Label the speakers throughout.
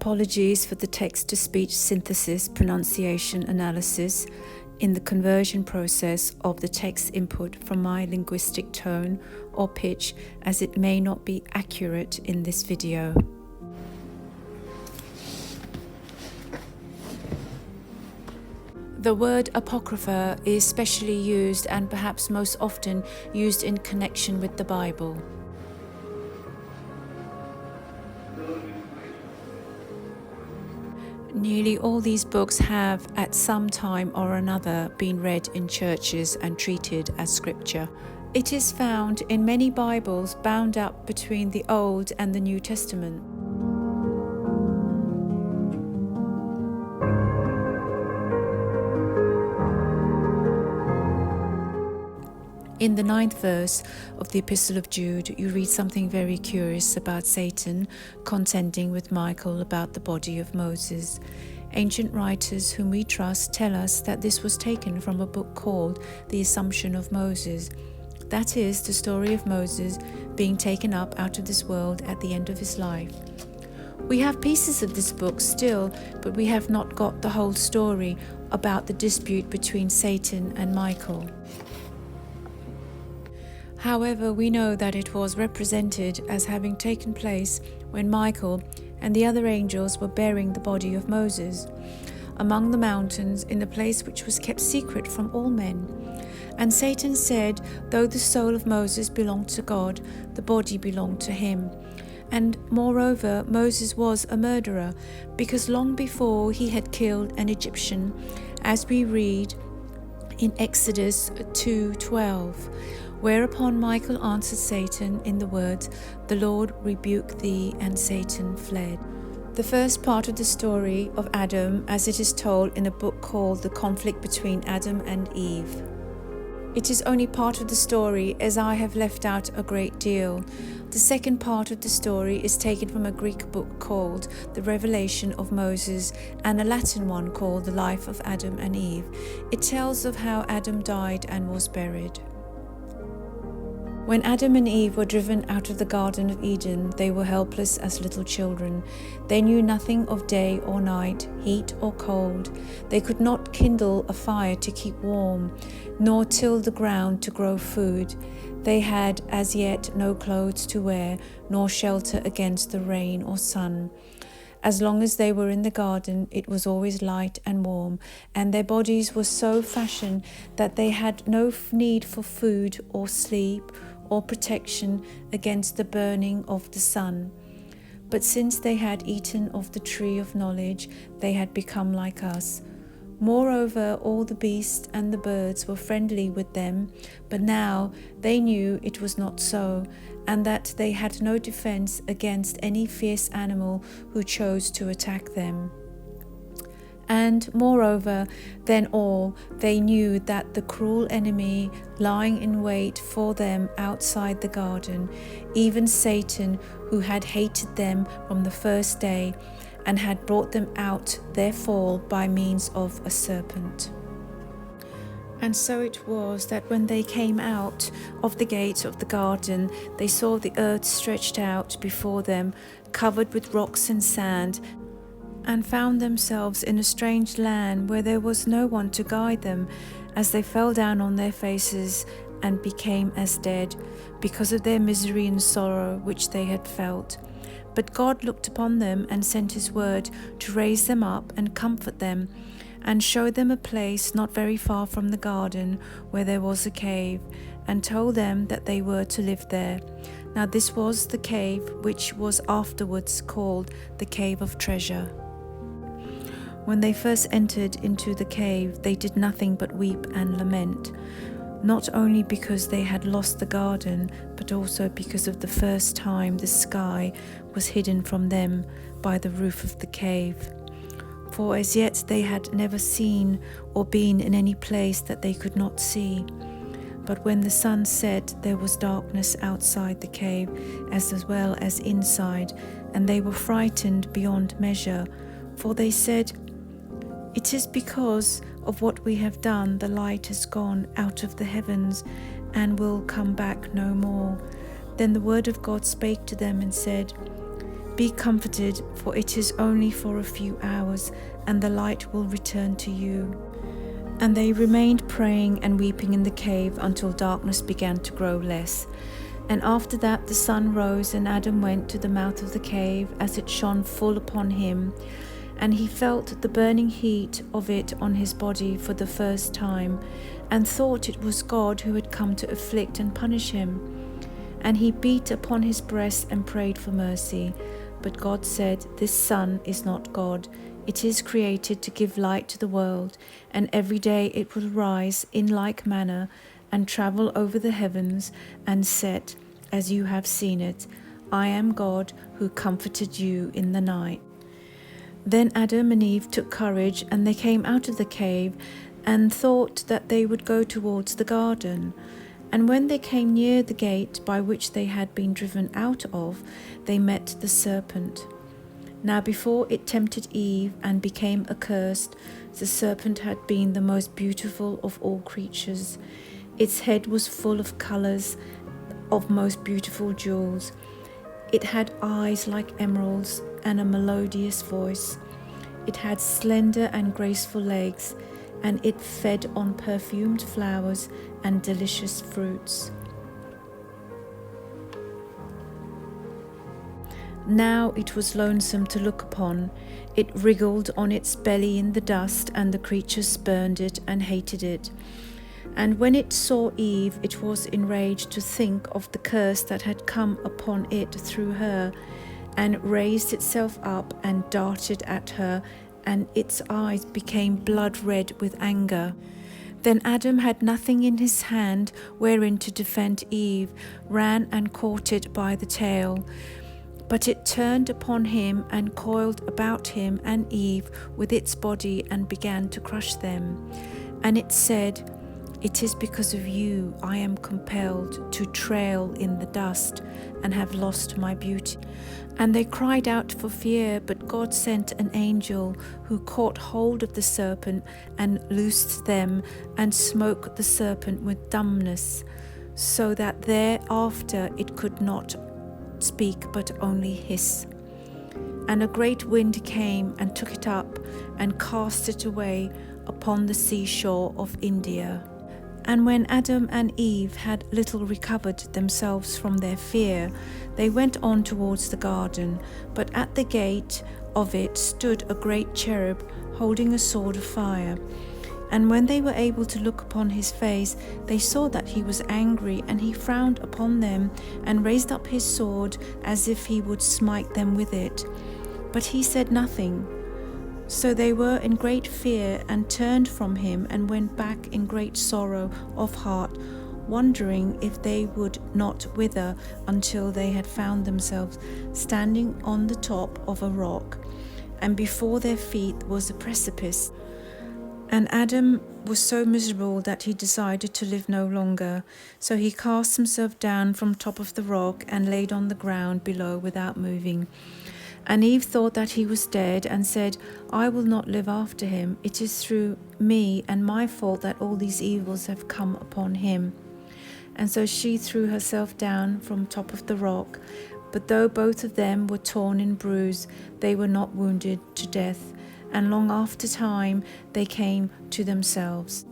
Speaker 1: Apologies for the text-to-speech synthesis, pronunciation, analysis in the conversion process of the text input from my linguistic tone or pitch, as it may not be accurate in this video. The word Apocrypha is specially used and perhaps most often used in connection with the Bible. Nearly all these books have, at some time or another, been read in churches and treated as scripture. It is found in many Bibles bound up between the Old and the New Testament. In the 9th verse of the Epistle of Jude, you read something very curious about Satan contending with Michael about the body of Moses. Ancient writers whom we trust tell us that this was taken from a book called The Assumption of Moses. That is, the story of Moses being taken up out of this world at the end of his life. We have pieces of this book still, but we have not got the whole story about the dispute between Satan and Michael. However, we know that it was represented as having taken place when Michael and the other angels were bearing the body of Moses among the mountains in a place which was kept secret from all men. And Satan said, though the soul of Moses belonged to God, the body belonged to him. And moreover, Moses was a murderer, because long before he had killed an Egyptian, as we read in Exodus 2:12. Whereupon Michael answered Satan in the words, "The Lord rebuke thee," and Satan fled. The first part of the story of Adam, as it is told in a book called The Conflict Between Adam and Eve. It is only part of the story, as I have left out a great deal. The second part of the story is taken from a Greek book called The Revelation of Moses and a Latin one called The Life of Adam and Eve. It tells of how Adam died and was buried. When Adam and Eve were driven out of the Garden of Eden, they were helpless as little children. They knew nothing of day or night, heat or cold. They could not kindle a fire to keep warm, nor till the ground to grow food. They had as yet no clothes to wear, nor shelter against the rain or sun. As long as they were in the garden, it was always light and warm, and their bodies were so fashioned that they had no need for food or sleep or protection against the burning of the sun. But since they had eaten of the tree of knowledge, they had become like us. Moreover, all the beasts and the birds were friendly with them, but now they knew it was not so, and that they had no defense against any fierce animal who chose to attack them. And moreover than all, they knew that the cruel enemy lying in wait for them outside the garden, even Satan, who had hated them from the first day and had brought them out their fall by means of a serpent. And so it was that when they came out of the gate of the garden, they saw the earth stretched out before them, covered with rocks and sand, and found themselves in a strange land where there was no one to guide them, as they fell down on their faces and became as dead, because of their misery and sorrow which they had felt. But God looked upon them and sent his word to raise them up and comfort them, and show them a place not very far from the garden where there was a cave, and told them that they were to live there. Now this was the cave which was afterwards called the Cave of Treasure. When they first entered into the cave, they did nothing but weep and lament, not only because they had lost the garden, but also because of the first time the sky was hidden from them by the roof of the cave. For as yet they had never seen or been in any place that they could not see. But when the sun set, there was darkness outside the cave as well as inside, and they were frightened beyond measure, for they said, "It is because of what we have done the light has gone out of the heavens and will come back no more." Then the word of God spake to them and said, Be comforted, for it is only for a few hours, and the light will return to you." And they remained praying and weeping in the cave until darkness began to grow less. And after that the sun rose, and Adam went to the mouth of the cave as it shone full upon him. And he felt the burning heat of it on his body for the first time, and thought it was God who had come to afflict and punish him. And he beat upon his breast and prayed for mercy. But God said, "This sun is not God. It is created to give light to the world, and every day it will rise in like manner and travel over the heavens and set as you have seen it. I am God who comforted you in the night." Then Adam and Eve took courage, and they came out of the cave and thought that they would go towards the garden. And when they came near the gate by which they had been driven out of, they met the serpent. Now before it tempted Eve and became accursed, the serpent had been the most beautiful of all creatures. Its head was full of colours of most beautiful jewels. It had eyes like emeralds and a melodious voice. It had slender and graceful legs, and it fed on perfumed flowers and delicious fruits. Now it was lonesome to look upon. It wriggled on its belly in the dust, and the creatures spurned it and hated it. And when it saw Eve, it was enraged to think of the curse that had come upon it through her, and raised itself up and darted at her, and its eyes became blood red with anger. Then Adam had nothing in his hand wherein to defend Eve, ran and caught it by the tail. But it turned upon him and coiled about him and Eve with its body and began to crush them. And it said, "It is because of you I am compelled to trail in the dust and have lost my beauty." And they cried out for fear, but God sent an angel who caught hold of the serpent and loosed them and smote the serpent with dumbness, so that thereafter it could not speak but only hiss. And a great wind came and took it up and cast it away upon the seashore of India. And when Adam and Eve had little recovered themselves from their fear, they went on towards the garden. But at the gate of it stood a great cherub holding a sword of fire. And when they were able to look upon his face, they saw that he was angry, and he frowned upon them and raised up his sword as if he would smite them with it. But he said nothing. So they were in great fear and turned from him and went back in great sorrow of heart, wondering if they would not wither until they had found themselves standing on the top of a rock, and before their feet was a precipice. And Adam was so miserable that he decided to live no longer. So he cast himself down from top of the rock and laid on the ground below without moving. And Eve thought that he was dead and said, "I will not live after him. It is through me and my fault that all these evils have come upon him." And so she threw herself down from top of the rock. But though both of them were torn and bruised, they were not wounded to death. And long after time they came to themselves.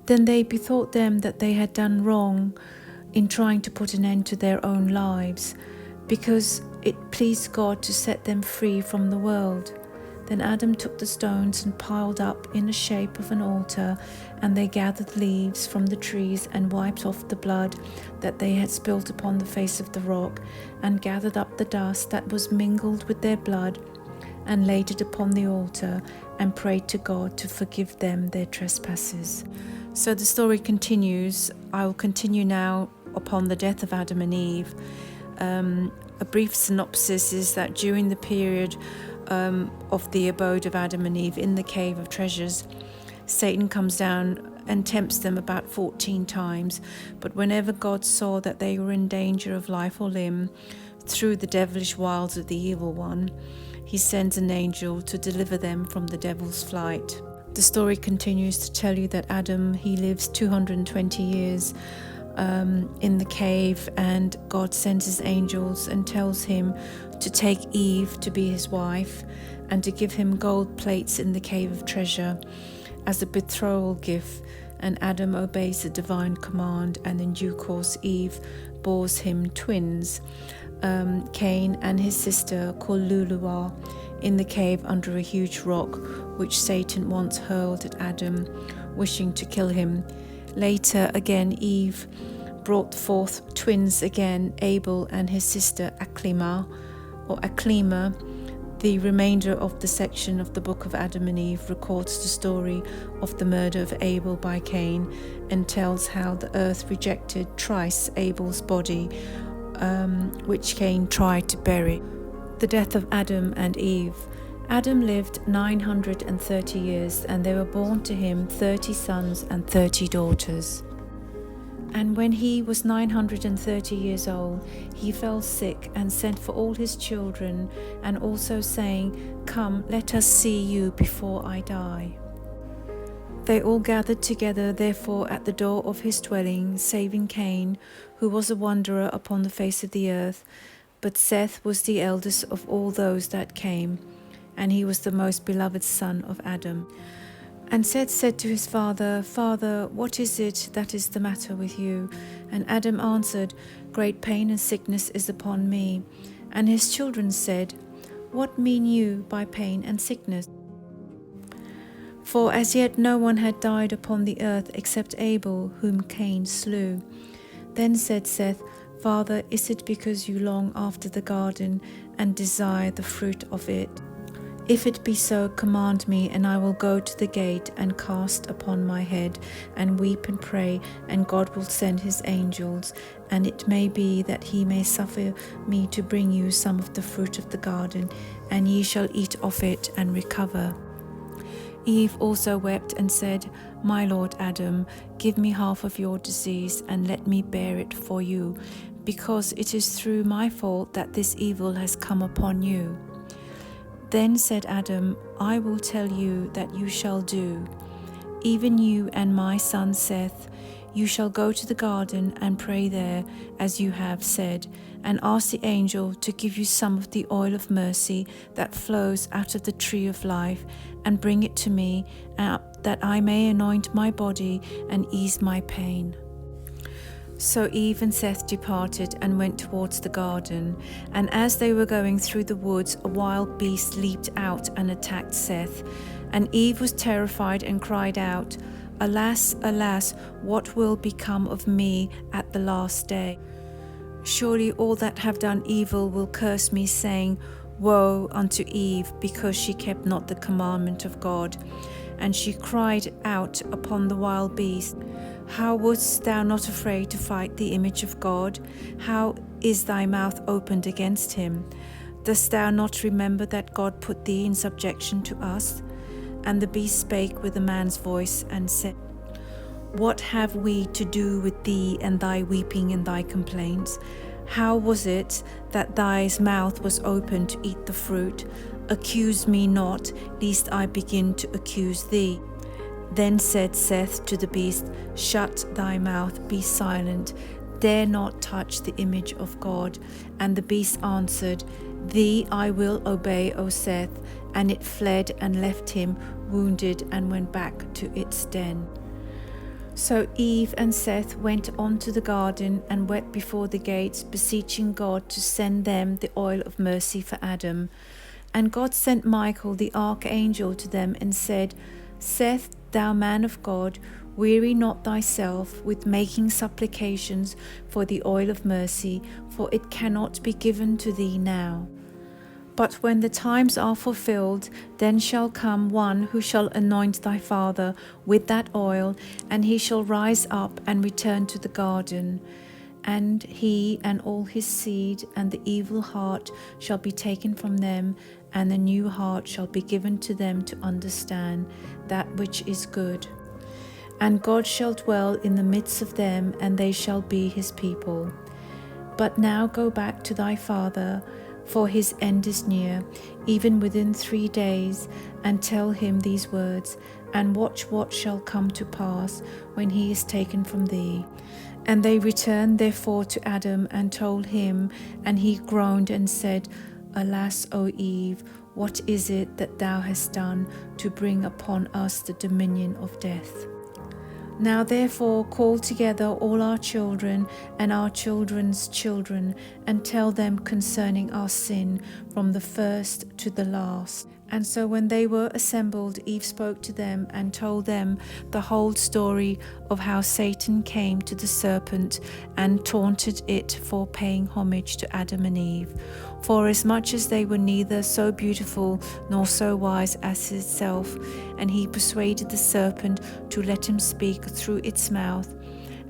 Speaker 1: Then they bethought them that they had done wrong in trying to put an end to their own lives, because it pleased God to set them free from the world. Then Adam took the stones and piled up in the shape of an altar, and they gathered leaves from the trees and wiped off the blood that they had spilt upon the face of the rock, and gathered up the dust that was mingled with their blood, and laid it upon the altar, and prayed to God to forgive them their trespasses. So the story continues. I will continue now upon the death of Adam and Eve. A brief synopsis is that during the period of the abode of Adam and Eve in the cave of treasures, Satan comes down and tempts them about 14 times. But whenever God saw that they were in danger of life or limb through the devilish wiles of the evil one, he sends an angel to deliver them from the devil's flight. The story continues to tell you that Adam, he lives 220 years in the cave, and God sends his angels and tells him to take Eve to be his wife and to give him gold plates in the cave of treasure as a betrothal gift. And Adam obeys the divine command, and in due course Eve bores him twins, Cain and his sister called Luluah, in the cave under a huge rock which Satan once hurled at Adam, wishing to kill him. Later again Eve brought forth twins again, Abel and his sister Aklima. The remainder of the section of the book of Adam and Eve records the story of the murder of Abel by Cain and tells how the earth rejected thrice Abel's body, which Cain tried to bury. The death of Adam and Eve. Adam lived 930 years, and there were born to him 30 sons and 30 daughters. And when he was 930 years old, he fell sick and sent for all his children, and also saying, "Come, let us see you before I die." They all gathered together therefore at the door of his dwelling, saving Cain, who was a wanderer upon the face of the earth. But Seth was the eldest of all those that came, and he was the most beloved son of Adam. And Seth said to his father, "Father, what is it that is the matter with you?" And Adam answered, "Great pain and sickness is upon me." And his children said, "What mean you by pain and sickness?" For as yet no one had died upon the earth except Abel, whom Cain slew. Then said Seth, "Father, is it because you long after the garden and desire the fruit of it? If it be so, command me, and I will go to the gate and cast upon my head and weep and pray, and God will send his angels, and it may be that he may suffer me to bring you some of the fruit of the garden, and ye shall eat of it and recover." Eve also wept and said, "My lord Adam, give me half of your disease, and let me bear it for you, because it is through my fault that this evil has come upon you." Then said Adam, "I will tell you that you shall do. Even you and my son Seth, you shall go to the garden and pray there, as you have said, and ask the angel to give you some of the oil of mercy that flows out of the tree of life, and bring it to me, that I may anoint my body and ease my pain." So Eve and Seth departed and went towards the garden, and as they were going through the woods, a wild beast leaped out and attacked Seth. And Eve was terrified and cried out, "Alas, alas, what will become of me at the last day? Surely all that have done evil will curse me, saying, Woe unto Eve, because she kept not the commandment of God." And she cried out upon the wild beast, "How wouldst thou not afraid to fight the image of God? How is thy mouth opened against him? Dost thou not remember that God put thee in subjection to us?" And the beast spake with a man's voice and said, "What have we to do with thee and thy weeping and thy complaints? How was it that thy mouth was open to eat the fruit? Accuse me not, lest I begin to accuse thee." Then said Seth to the beast, "Shut thy mouth, be silent, dare not touch the image of God." And the beast answered, "Thee I will obey, O Seth." And it fled and left him wounded and went back to its den. So Eve and Seth went on to the garden and wept before the gates, beseeching God to send them the oil of mercy for Adam. And God sent Michael the archangel to them and said, "Seth, thou man of God, weary not thyself with making supplications for the oil of mercy, for it cannot be given to thee now. But when the times are fulfilled, then shall come one who shall anoint thy father with that oil, and he shall rise up and return to the garden. And he and all his seed and the evil heart shall be taken from them, and the new heart shall be given to them to understand that which is good. And God shall dwell in the midst of them, and they shall be his people. But now go back to thy father, for his end is near, even within 3 days, and tell him these words, and watch what shall come to pass when he is taken from thee. And they returned therefore to Adam and told him, and he groaned and said, Alas, O Eve, what is it that thou hast done to bring upon us the dominion of death? Now therefore call together all our children and our children's children, and tell them concerning our sin from the first to the last. And so when they were assembled, Eve spoke to them and told them the whole story of how Satan came to the serpent and taunted it for paying homage to Adam and Eve. For as much as they were neither so beautiful nor so wise as itself, and he persuaded the serpent to let him speak through its mouth.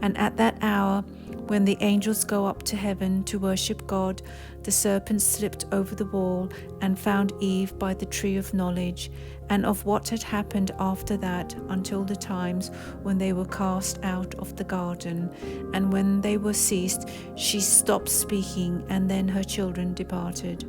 Speaker 1: And at that hour, when the angels go up to heaven to worship God, the serpent slipped over the wall and found Eve by the tree of knowledge, and of what had happened after that until the times when they were cast out of the garden. And when they were ceased, she stopped speaking, and then her children departed.